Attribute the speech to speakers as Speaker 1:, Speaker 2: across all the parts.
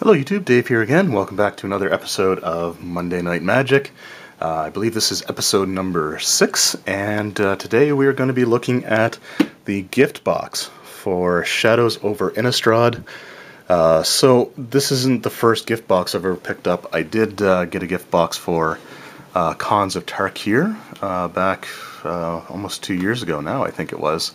Speaker 1: Hello YouTube, Dave here again. Welcome back to another episode of Monday Night Magic. I believe this is episode number 6, and today we are going to be looking at the gift box for Shadows over Innistrad. So this isn't the first gift box I've ever picked up. I did get a gift box for Khans of Tarkir back almost 2 years ago now, I think it was.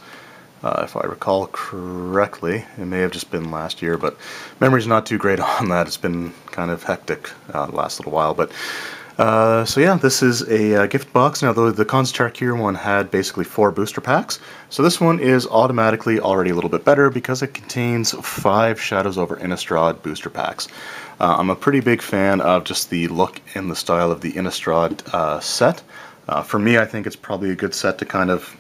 Speaker 1: If I recall correctly. It may have just been last year, but memory's not too great on that. It's been kind of hectic the last little while. But so yeah, this is a gift box. Now, the Khans of Tarkir one had basically 4 booster packs. So this one is automatically already a little bit better because it contains 5 Shadows over Innistrad booster packs. I'm a pretty big fan of just the look and the style of the Innistrad set. For me, I think it's probably a good set to kind of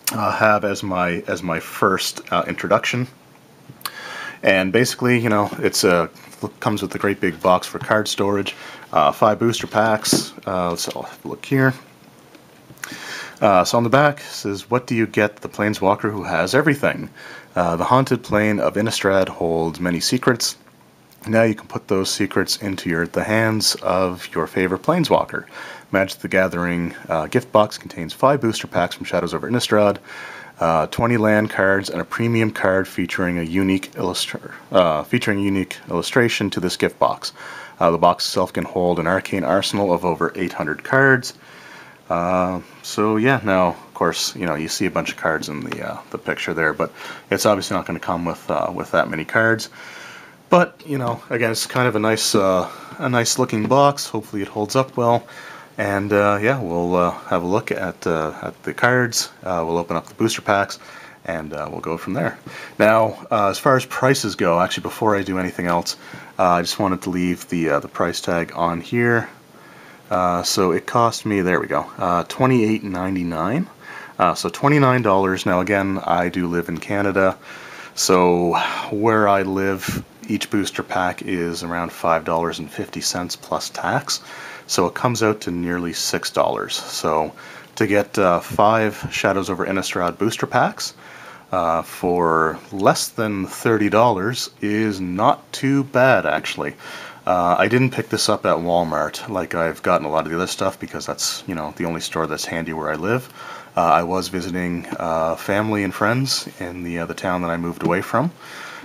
Speaker 1: have as my first introduction. And basically, you know, it's comes with a great big box for card storage, 5 booster packs. Let's have a look here. So on the back it says, "What do you get the Planeswalker who has everything? The haunted plane of Innistrad holds many secrets. Now you can put those secrets into the hands of your favorite Planeswalker. Magic the Gathering gift box contains 5 booster packs from Shadows over Innistrad, 20 land cards, and a premium card featuring a unique illustration to this gift box. The box itself can hold an arcane arsenal of over 800 cards." So yeah, now of course, you know, you see a bunch of cards in the picture there, but it's obviously not going to come with that many cards. But, you know, again, it's kind of a nice looking box. Hopefully it holds up well. And yeah, we'll have a look at the cards. We'll open up the booster packs, and we'll go from there. Now, as far as prices go, actually, before I do anything else, I just wanted to leave the price tag on here. So it cost me, there we go, $28.99. So $29. Now, again, I do live in Canada, so where I live, each booster pack is around $5.50 plus tax, so it comes out to nearly $6. So to get 5 Shadows over Innistrad booster packs for less than $30 is not too bad, actually. I didn't pick this up at Walmart like I've gotten a lot of the other stuff, because that's, you know, the only store that's handy where I live. I was visiting family and friends in the town that I moved away from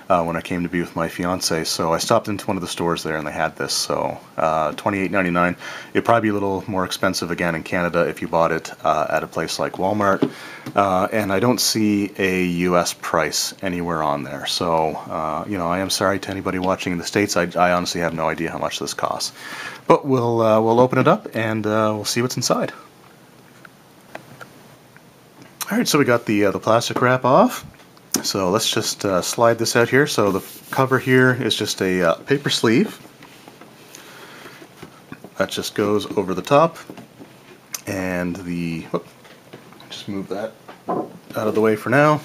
Speaker 1: when I came to be with my fiance, so I stopped into one of the stores there and they had this. So $28.99. It'd probably be a little more expensive again in Canada if you bought it at a place like Walmart, and I don't see a US price anywhere on there. So you know, I am sorry to anybody watching in the States. I honestly have no idea how much this costs, but we'll open it up and we'll see what's inside. Alright, so we got the plastic wrap off. So let's just slide this out here. So the cover here is just a paper sleeve. That just goes over the top. And just move that out of the way for now.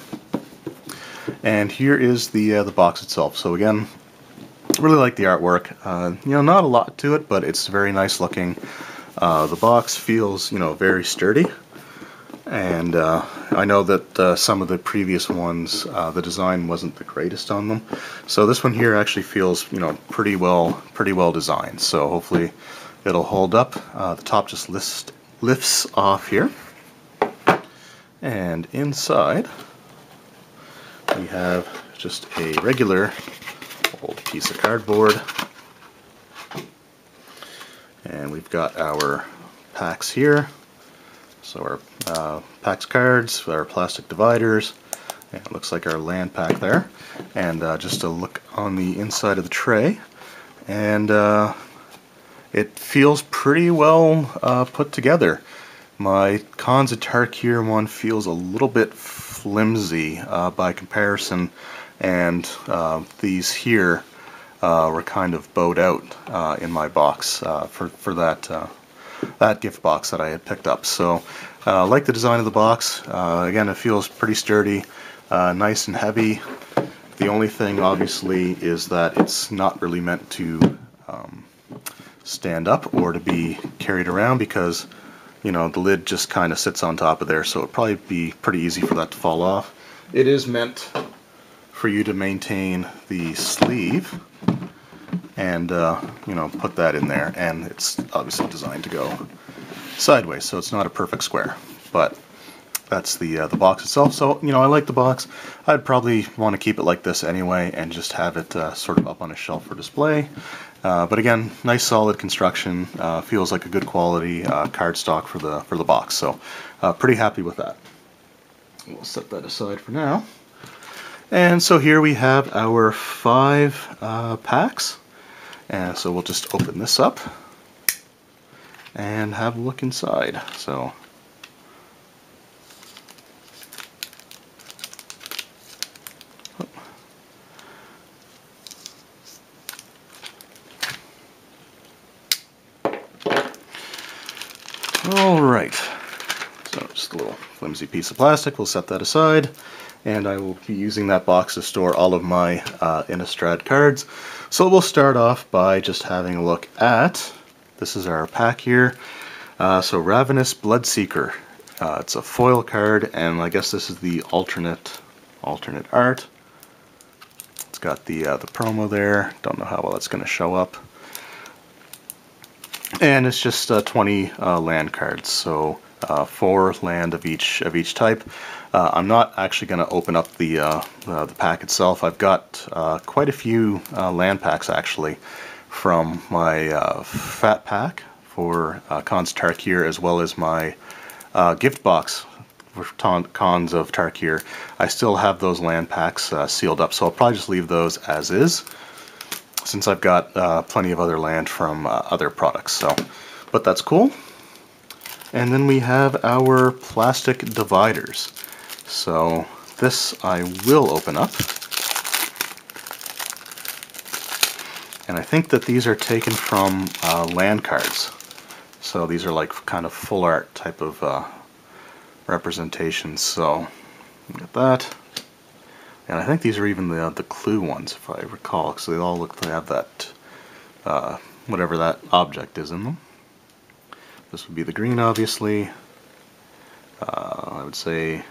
Speaker 1: And here is the box itself. So again, really like the artwork. You know, not a lot to it, but it's very nice looking. The box feels, you know, very sturdy. And I know that some of the previous ones, the design wasn't the greatest on them. So this one here actually feels, you know, pretty well designed. So hopefully it'll hold up. The top just lifts off here. And inside we have just a regular old piece of cardboard. And we've got our packs here. So our packs cards, our plastic dividers, and it looks like our land pack there. And just a look on the inside of the tray, and it feels pretty well put together. My Khans of Tarkir one feels a little bit flimsy by comparison, and these here were kind of bowed out in my box for that gift box that I had picked up. So I like the design of the box. Again, it feels pretty sturdy, nice and heavy. The only thing obviously is that it's not really meant to stand up or to be carried around, because, you know, the lid just kind of sits on top of there, so it'd probably be pretty easy for that to fall off. It is meant for you to maintain the sleeve and you know, put that in there. And it's obviously designed to go sideways, so it's not a perfect square, but that's the box itself. So, you know, I like the box. I'd probably want to keep it like this anyway and just have it sort of up on a shelf for display. But again, nice solid construction, feels like a good quality cardstock for the box, so pretty happy with that. We'll set that aside for now. And so here we have our 5 packs, and so we'll just open this up and have a look inside. So alright, so just a little flimsy piece of plastic, we'll set that aside, and I will be using that box to store all of my Innistrad cards. So we'll start off by just having a look at, this is our pack here, so Ravenous Bloodseeker. It's a foil card, and I guess this is the alternate art. It's got the promo there, don't know how well it's going to show up. And it's just 20 land cards, so 4 land of each type. I'm not actually going to open up the pack itself. I've got quite a few land packs actually from my fat pack for Khans Tarkir, as well as my gift box for Khans of Tarkir. I still have those land packs sealed up, so I'll probably just leave those as is, since I've got plenty of other land from other products. So, but that's cool. And then we have our plastic dividers. So this I will open up. And I think that these are taken from land cards. So these are like kind of full art type of representations. So get that. And I think these are even the clue ones, if I recall, because they all look, they have that, whatever that object is in them. This would be the green, obviously. I would say,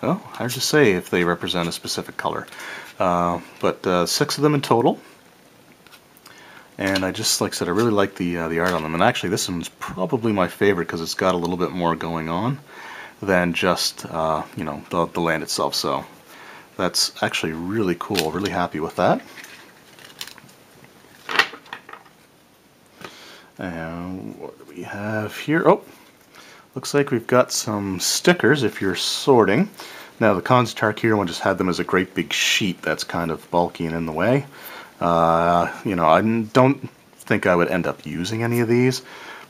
Speaker 1: oh, hard to say if they represent a specific color. But 6 of them in total. And I just, like I said, I really like the art on them. And actually, this one's probably my favorite because it's got a little bit more going on than just you know, the land itself. So that's actually really cool. Really happy with that. And what do we have here? Oh, looks like we've got some stickers if you're sorting. Now the Khans Tarkir one just had them as a great big sheet that's kind of bulky and in the way. You know, I don't think I would end up using any of these,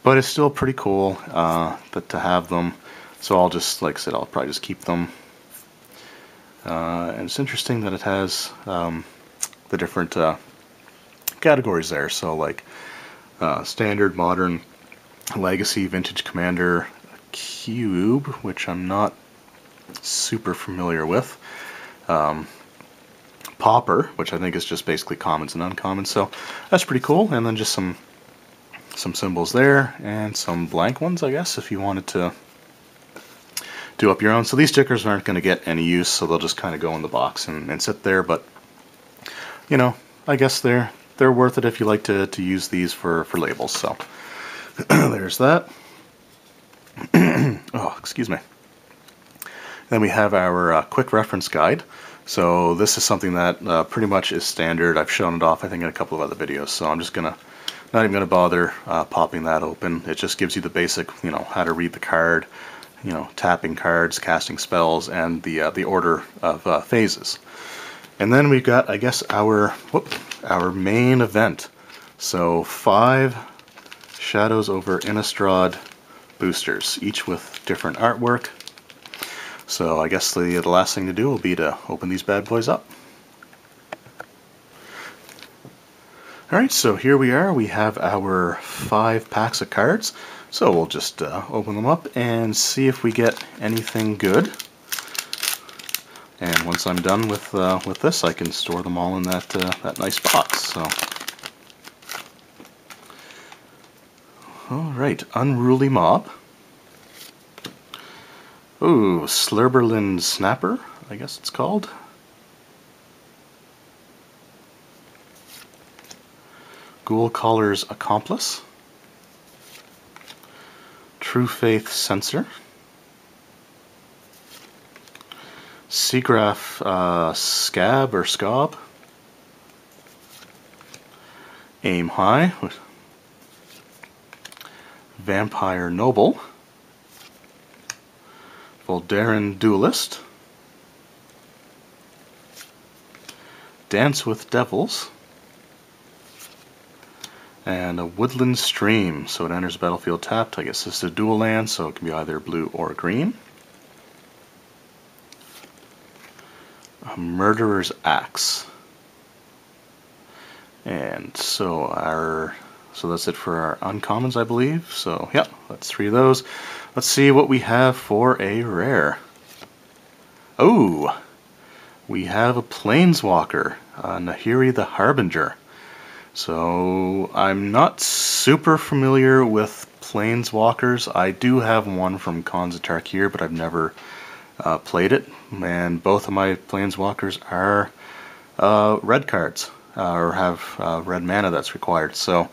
Speaker 1: but it's still pretty cool to have them. So I'll just, like I said, I'll probably just keep them. And it's interesting that it has the different categories there. So like standard, modern, legacy, vintage, commander, cube, which I'm not super familiar with. Pauper, which I think is just basically commons and uncommons. So that's pretty cool. And then just some symbols there and some blank ones, I guess, if you wanted to do up your own. So these stickers aren't going to get any use, so they'll just kind of go in the box and sit there. But you know, I guess they're worth it if you like to use these for labels. So there's that. Oh, excuse me. Then we have our quick reference guide. So this is something that pretty much is standard. I've shown it off, I think, in a couple of other videos. So I'm just not even gonna bother popping that open. It just gives you the basic, you know, how to read the card, you know, tapping cards, casting spells, and the order of phases. And then we've got, I guess, our main event. So 5 Shadows over Innistrad boosters, each with different artwork. So I guess the last thing to do will be to open these bad boys up. Alright, so here we are. We have our 5 packs of cards. So we'll just open them up and see if we get anything good. And once I'm done with this, I can store them all in that nice box. So, all right, Unruly Mob. Ooh, Slurberlin Snapper, I guess it's called. Ghoul Caller's Accomplice, True Faith Censor, Seagraph Scab or Scob, Aim High, Vampire Noble, Voldaren Duelist, Dance with Devils, and a Woodland Stream. So it enters the battlefield tapped. I guess this is a dual land, so it can be either blue or green. A Murderer's Axe. And so that's it for our uncommons, I believe. So yeah, that's 3 of those. Let's see what we have for a rare. Oh, we have a Planeswalker, Nahiri the Harbinger. So I'm not super familiar with Planeswalkers. I do have one from Khans of Tarkir, but I've never played it. And both of my Planeswalkers are red cards, or have red mana that's required. So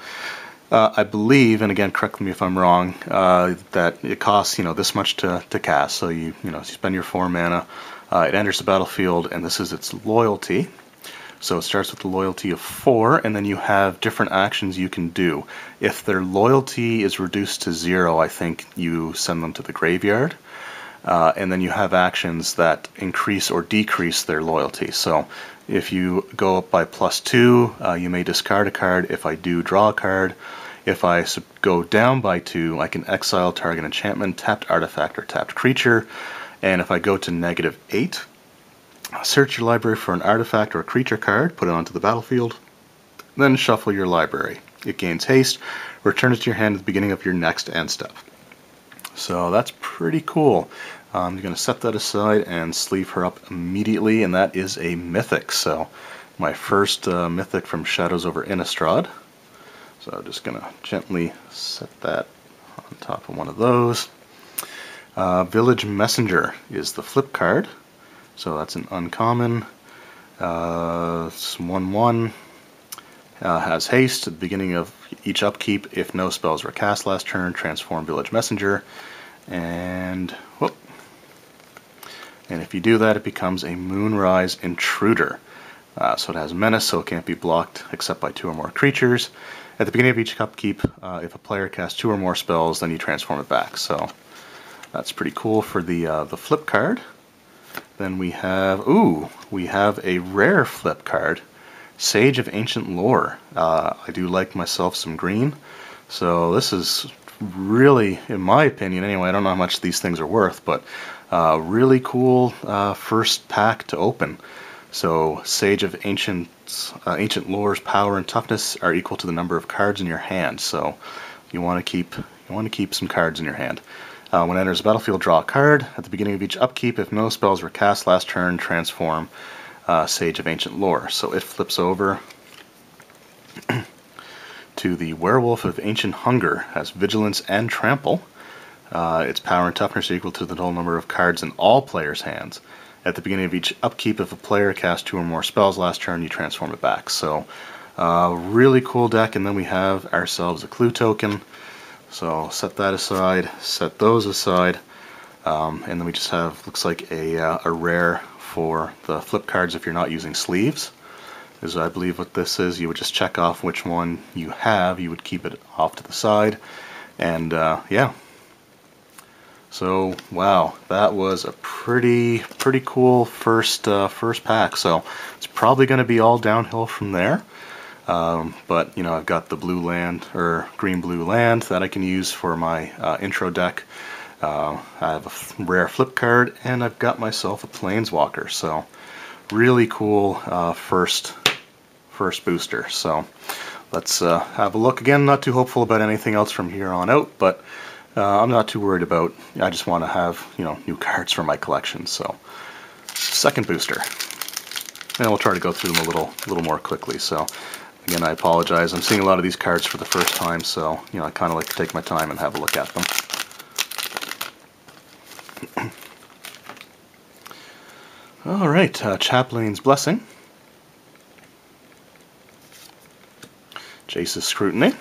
Speaker 1: I believe, and again, correct me if I'm wrong, that it costs this much to cast. So you spend your 4 mana, it enters the battlefield, and this is its loyalty. So it starts with the loyalty of 4, and then you have different actions you can do. If their loyalty is reduced to 0, I think you send them to the graveyard. And then you have actions that increase or decrease their loyalty. So if you go up by +2, you may discard a card. If I do, draw a card. If I go down by 2, I can exile target enchantment, tapped artifact, or tapped creature. And if I go to -8, search your library for an artifact or a creature card, put it onto the battlefield, then shuffle your library. It gains haste, return it to your hand at the beginning of your next end step. So that's pretty cool. I'm going to set that aside and sleeve her up immediately, and that is a Mythic. So my first Mythic from Shadows over Innistrad. So I'm just going to gently set that on top of one of those. Village Messenger is the flip card. So that's an uncommon. It's 1/1. Has haste at the beginning of each upkeep. If no spells were cast last turn, transform Village Messenger. And whoop. And if you do that, it becomes a Moonrise Intruder. So it has menace, so it can't be blocked except by 2 or more creatures. At the beginning of each upkeep, if a player casts 2 or more spells, then you transform it back. So that's pretty cool for the flip card. Then we have a rare flip card, Sage of Ancient Lore. I do like myself some green, so this is really, in my opinion anyway, I don't know how much these things are worth, but really cool first pack to open. So Sage of Ancient Lore's power and toughness are equal to the number of cards in your hand. So you want to keep some cards in your hand. When it enters the battlefield, draw a card. At the beginning of each upkeep, if no spells were cast last turn, transform Sage of Ancient Lore. So it flips over to the Werewolf of Ancient Hunger. Has Vigilance and Trample. Its power and toughness are equal to the total number of cards in all players' hands. At the beginning of each upkeep, if a player casts 2 or more spells last turn, you transform it back. So really cool deck. And then we have ourselves a clue token. So set that aside, set those aside, and then we just have, looks like a rare for the flip cards if you're not using sleeves. Because I believe what this is, you would just check off which one you have, you would keep it off to the side, and yeah. So wow, that was a pretty cool first pack. So it's probably going to be all downhill from there. But I've got the blue land, or green-blue land, that I can use for my intro deck. I have a rare flip card, and I've got myself a Planeswalker. So really cool first booster. So let's have a look. Again, not too hopeful about anything else from here on out, but I'm not too worried about. I just want to have new cards for my collection. So second booster, and we'll try to go through them a little more quickly. So. Again, I apologize. I'm seeing a lot of these cards for the first time, so I kind of like to take my time and have a look at them. All right, Chaplain's Blessing, Jace's Scrutiny,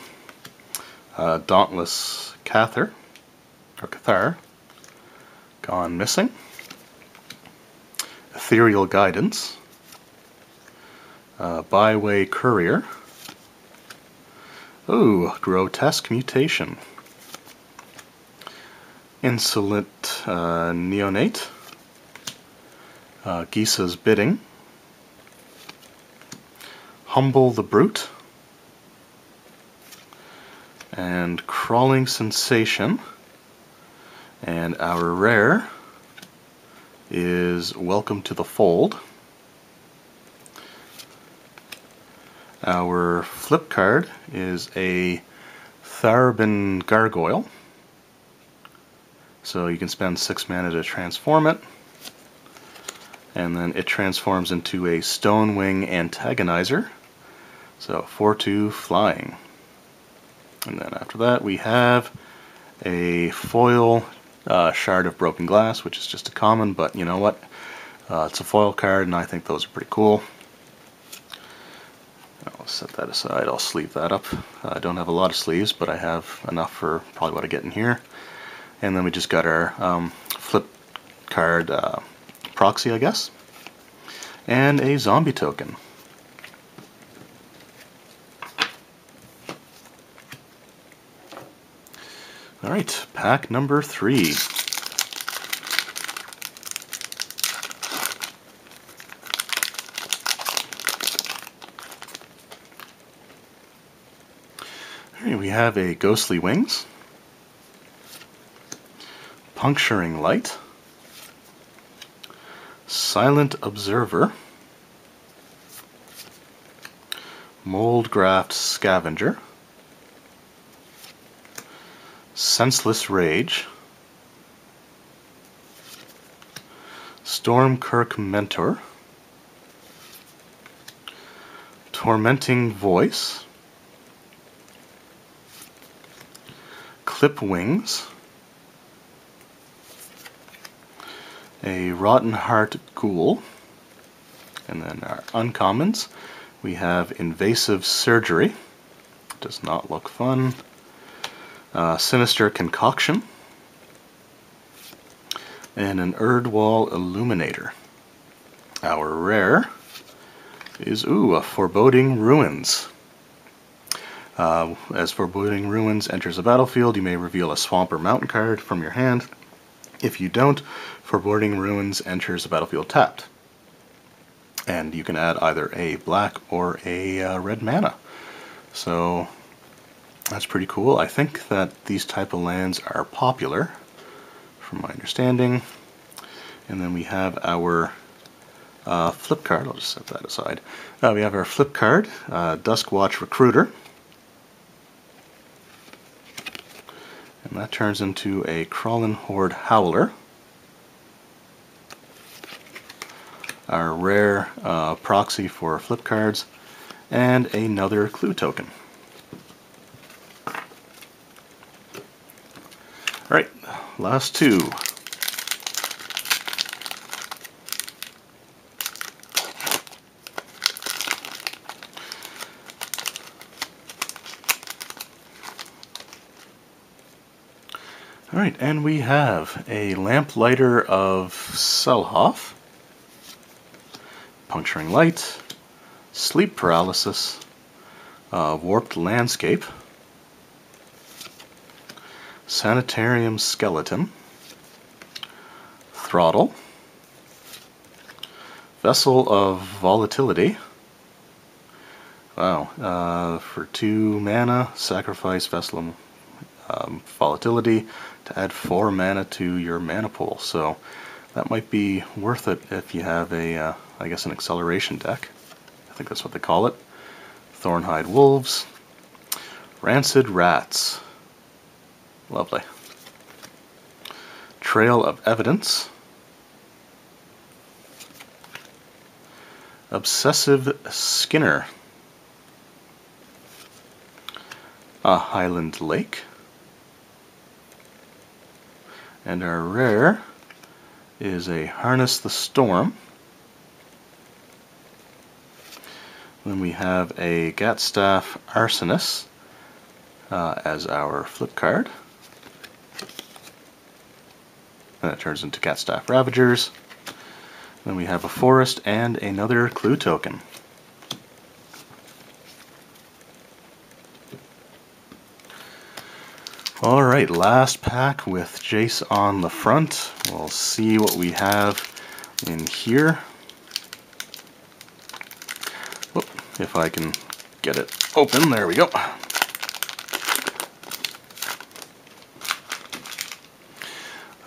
Speaker 1: Dauntless Cathar, Gone Missing, Ethereal Guidance, Byway Courier, ooh, Grotesque Mutation, Insolent Neonate, Gisa's Bidding, Humble the Brute, and Crawling Sensation. And our rare is Welcome to the Fold. Our flip card is a Tharbin Gargoyle. So you can spend 6 mana to transform it. And then it transforms into a Stonewing Antagonizer. So 4/2 flying. And then after that we have a foil Shard of Broken Glass, which is just a common, but you know what? It's a foil card, and I think those are pretty cool. I'll set that aside. I'll sleeve that up. I don't have a lot of sleeves, but I have enough for probably what I get in here. And then we just got our flip card proxy, I guess, and a zombie token. Alright, pack number 3. Alright, we have a Ghostly Wings, Puncturing Light, Silent Observer, Moldgraft Scavenger, Senseless Rage, Stormkirk Mentor, Tormenting Voice, Clip Wings, a Rotten Heart Ghoul, and then our uncommons, we have Invasive Surgery, does not look fun, Sinister Concoction, and an Erdwall Illuminator. Our rare is, a Foreboding Ruins. As Foreboding Ruins enters the battlefield, you may reveal a swamp or mountain card from your hand. If you don't, Foreboding Ruins enters the battlefield tapped. And you can add either a black or a red mana. So that's pretty cool. I think that these type of lands are popular, from my understanding. And then we have our flip card. I'll just set that aside. We have our flip card, Duskwatch Recruiter. And that turns into a Crawlin' Horde Howler. Our rare proxy for flip cards, and another clue token. Alright, last two. Alright, and we have a Lamplighter of Selhoff, Puncturing Light, Sleep Paralysis, Warped Landscape, Sanitarium Skeleton, Throttle, Vessel of Volatility. Wow, for 2 mana, sacrifice Vessel of Volatility to add 4 mana to your mana pool. So that might be worth it if you have a, I guess, an acceleration deck. I think that's what they call it. Thornhide Wolves, Rancid Rats. Lovely. Trail of Evidence, Obsessive Skinner, Highland Lake, and our rare is a Harness the Storm. Then we have a Gatstaff Arsonist as our flip card. And that turns into Gatstaff Ravagers. Then we have a Forest and another Clue token. Alright, last pack with Jace on the front. We'll see what we have in here. Whoop, if I can get it open, there we go.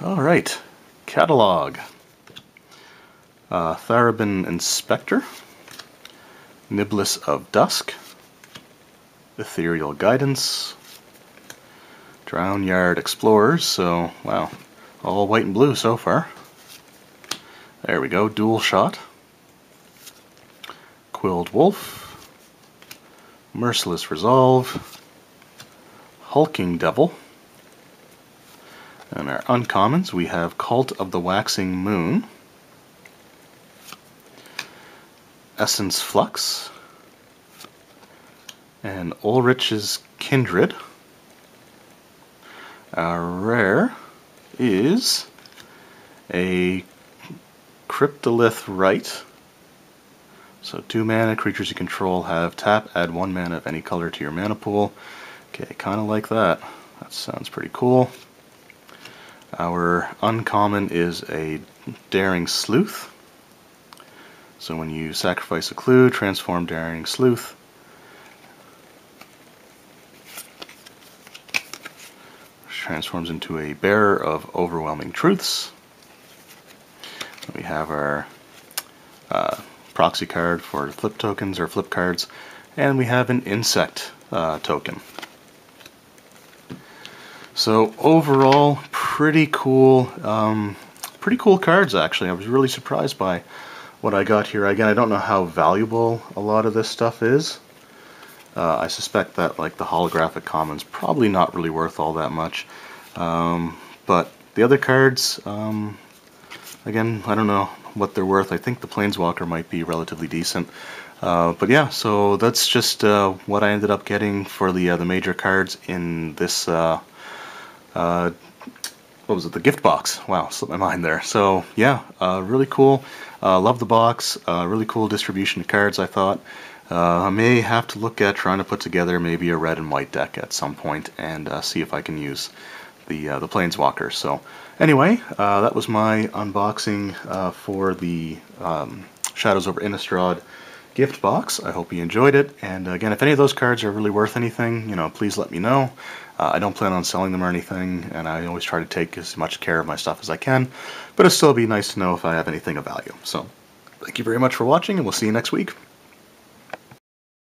Speaker 1: Alright, catalog. Tharabin Inspector, Niblis of Dusk, Ethereal Guidance, Drownyard Explorers, so wow, all white and blue so far. There we go, Dual Shot, Quilled Wolf, Merciless Resolve, Hulking Devil, and our uncommons we have Cult of the Waxing Moon, Essence Flux, and Ulrich's Kindred. Our rare is a Cryptolith Rite. So 2 mana, creatures you control have tap, add 1 mana of any color to your mana pool. Okay, kind of like that. That sounds pretty cool. Our uncommon is a Daring Sleuth. So when you sacrifice a clue, transform Daring Sleuth. Which transforms into a Bearer of Overwhelming Truths. We have our proxy card for flip tokens or flip cards, and we have an insect token. So overall, pretty cool cards actually. I was really surprised by what I got here. Again, I don't know how valuable a lot of this stuff is. I suspect that like the holographic commons probably not really worth all that much. But the other cards, again, I don't know what they're worth. I think the Planeswalker might be relatively decent. But yeah, so that's just what I ended up getting for the major cards in this, what was it, the gift box. Wow, slipped my mind there. So yeah, really cool. Love the box. Really cool distribution of cards, I thought. I may have to look at trying to put together maybe a red and white deck at some point and see if I can use the Planeswalkers. So anyway, that was my unboxing for the Shadows over Innistrad gift box. I hope you enjoyed it, and again, if any of those cards are really worth anything, you know, please let me know. I don't plan on selling them or anything, and I always try to take as much care of my stuff as I can, but it'll still be nice to know if I have anything of value. So thank you very much for watching, and we'll see you next week.